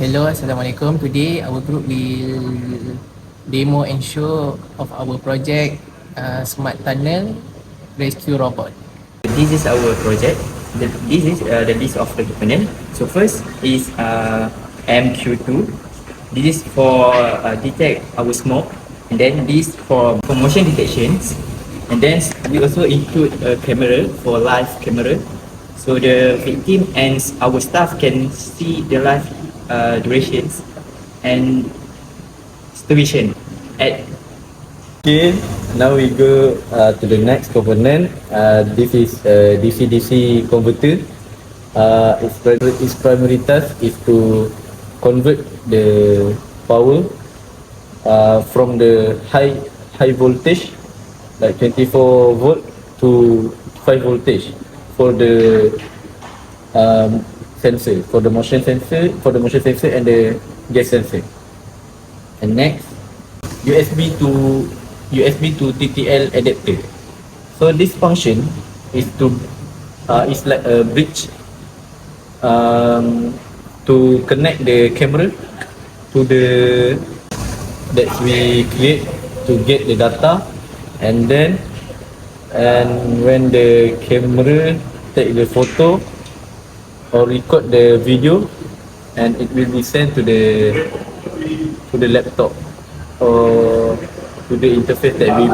Hello, Assalamualaikum. Today our group will demo and show of our project Smart Tunnel Rescue Robot. This is our project. This is the list of the component. So first is MQ2. This is for detect our smoke, and then this for motion detections, and then we also include a camera for live camera, so the victim and our staff can see the live durations and situation at. Okay, now we go to the next component. This is a DC-DC converter. Its primary task is to convert the power from the high voltage, like 24 volt, to 5 voltage for the sensor, for the motion sensor, and the gas sensor. And next, USB to TTL adapter. So this function is like a bridge to connect the camera to the that we create to get the data, and when the camera take the photo or record the video, and it will be sent to the laptop or to the interface that we